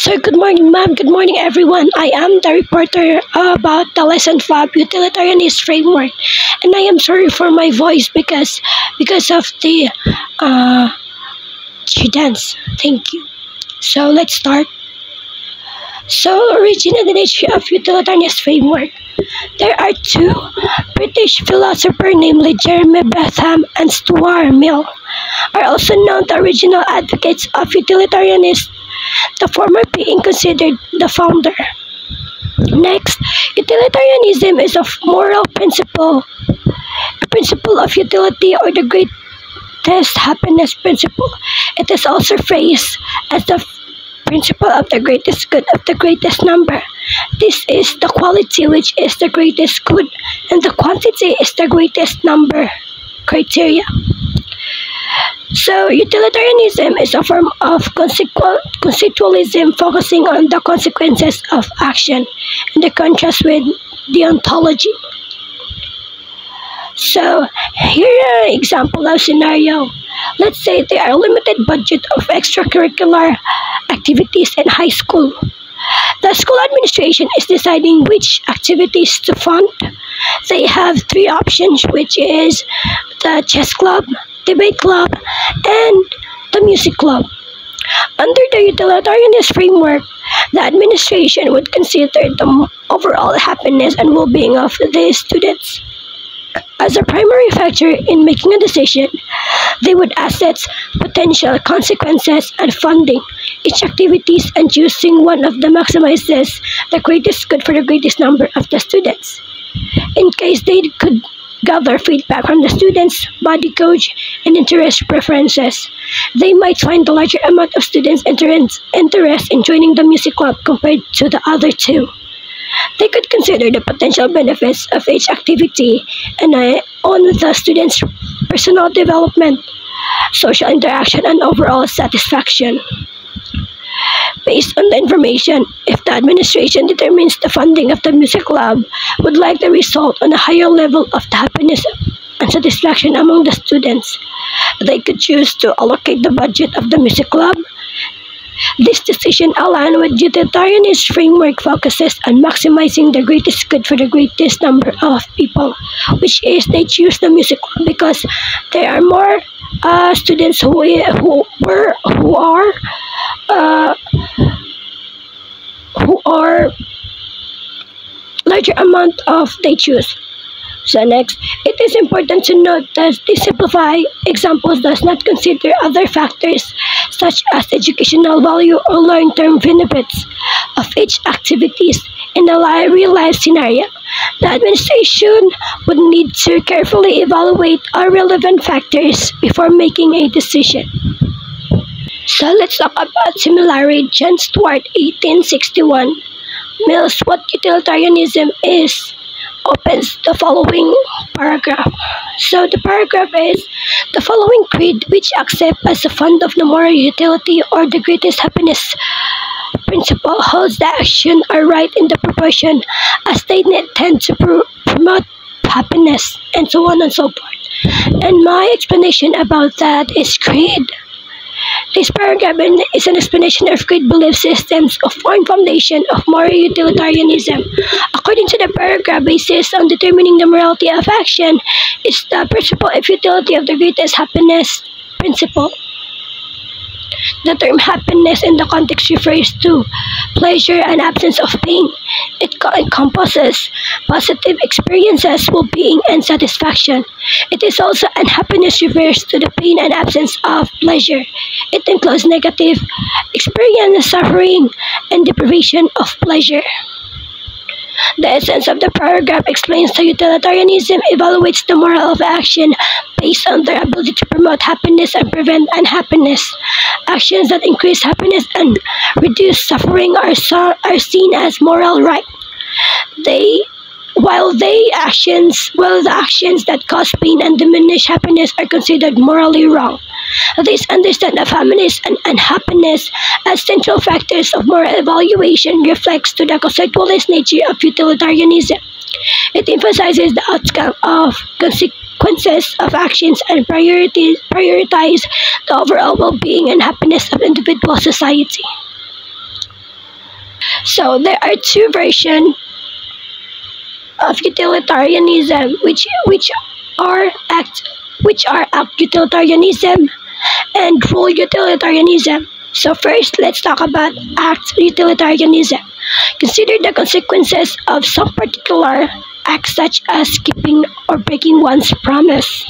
So, good morning, ma'am. Good morning, everyone. I am the reporter about the Lesson 5 Utilitarianist Framework. And I am sorry for my voice because of the uh, dance. Thank you. So, let's start. So, origin and the nature of Utilitarianist Framework. There are two British philosophers, namely Jeremy Bentham and Stuart Mill, are also known the original advocates of utilitarianism, the former being considered the founder. Next, utilitarianism is a moral principle, a principle of utility or the greatest happiness principle. It is also phrased as the principle of the greatest good of the greatest number. This is the quality which is the greatest good, and the quantity is the greatest number criteria. So, utilitarianism is a form of consequentialism focusing on the consequences of action, in the contrast with deontology. So, here are an example of scenario. Let's say there are limited budget of extracurricular activities in high school. The school administration is deciding which activities to fund. They have three options, which is the chess club, debate club, and the music club. Under the utilitarianist framework, the administration would consider the overall happiness and well-being of the students as a primary factor in making a decision. They would assess potential consequences and funding each activities and choosing one of them maximizes the greatest good for the greatest number of the students. In case they could gather feedback from the students, body coach, and interest preferences, they might find the larger amount of students' interest in joining the music club compared to the other two. They could consider the potential benefits of each activity and on the students' personal development, social interaction, and overall satisfaction. Based on the information, if the administration determines the funding of the music club would like the result on a higher level of the happiness and satisfaction among the students, they could choose to allocate the budget of the music club. This decision aligned with utilitarianist framework focuses on maximizing the greatest good for the greatest number of people, which is they choose the music club because there are more students uh, who are larger amount of they choose. So next, it is important to note that the simplified examples does not consider other factors such as educational value or long-term benefits of each activities. In a real-life scenario, the administration would need to carefully evaluate all relevant factors before making a decision. So let's talk about similarity. John Stuart, 1861. Mills, what utilitarianism is, opens the following paragraph. So the paragraph is the following creed, which accept as a fund of the moral utility or the greatest happiness principle, holds the action are right in the proportion as they tend to promote happiness, and so on and so forth. And my explanation about that is creed. This paragraph is an explanation of creed belief systems of one foundation of moral utilitarianism. According to the paragraph, basis on determining the morality of action is the principle of utility of the greatest happiness principle. The term happiness in the context refers to pleasure and absence of pain. It encompasses positive experiences, well-being, and satisfaction. It is also unhappiness refers to the pain and absence of pleasure. It includes negative experience, suffering, and deprivation of pleasure. The essence of the paragraph explains that utilitarianism evaluates the moral of action based on their ability to promote happiness and prevent unhappiness. Actions that increase happiness and reduce suffering are seen as moral right. While the actions that cause pain and diminish happiness are considered morally wrong. This understanding of happiness and unhappiness as central factors of moral evaluation reflects to the conceptualist nature of utilitarianism. It emphasizes the outcome of consequences of actions and prioritize the overall well-being and happiness of individual society. So there are two versions of utilitarianism, which are act utilitarianism and rule utilitarianism. So first, let's talk about act utilitarianism. Consider the consequences of some particular act, such as keeping or breaking one's promise.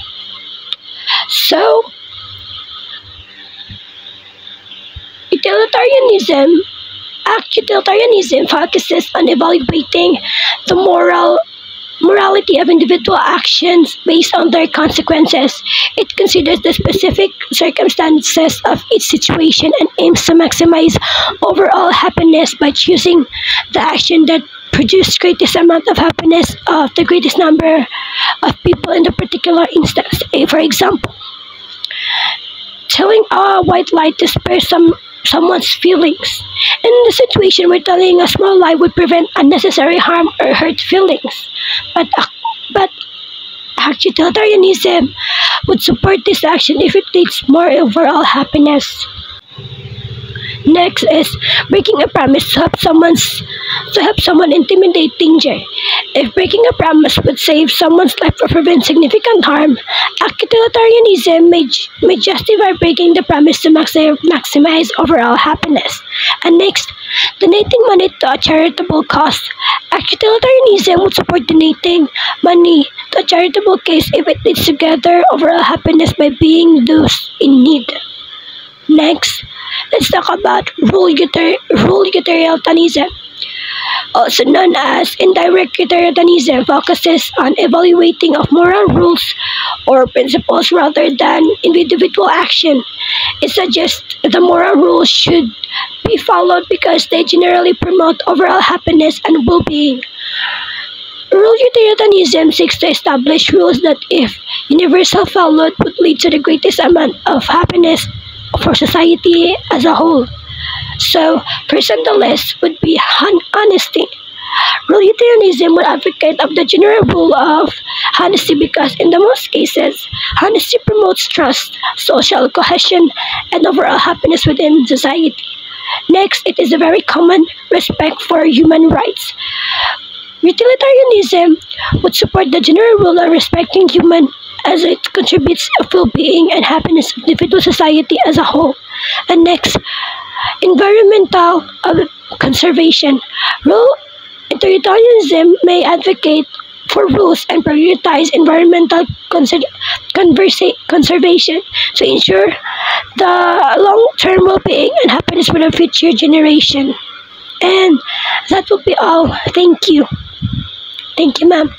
So, utilitarianism, act utilitarianism focuses on evaluating the morality of individual actions based on their consequences. It considers the specific circumstances of each situation and aims to maximize overall happiness by choosing the action that produces greatest amount of happiness of the greatest number of people in the particular instance. For example, telling a white lie to spare someone's feelings. In the situation where telling a small lie would prevent unnecessary harm or hurt feelings. But act utilitarianism would support this action if it leads more overall happiness. Next is breaking a promise to help someone intimidate danger. If breaking a promise would save someone's life or prevent significant harm, act utilitarianism may justify breaking the promise to maximize overall happiness. And next, donating money to a charitable cause. Act utilitarianism would support donating money to a charitable cause if it leads to greater overall happiness by being those in need. Next, let's talk about rule utilitarianism, also known as indirect utilitarianism, focuses on evaluating of moral rules or principles rather than individual action. It suggests the moral rules should be followed because they generally promote overall happiness and well-being. Rule utilitarianism seeks to establish rules that, if universal followed, would lead to the greatest amount of happiness for society as a whole. So, first on the list would be honesty. Rule utilitarianism would advocate of the general rule of honesty because in the most cases, honesty promotes trust, social cohesion, and overall happiness within society. Next, it is a very common respect for human rights. Utilitarianism would support the general rule of respecting human as it contributes to well-being and happiness of individual society as a whole. And next, environmental conservation. Rule utilitarianism may advocate for rules and prioritize environmental conservation to ensure the long-term well-being and happiness for the future generation. And that will be all. Thank you. Thank you, ma'am.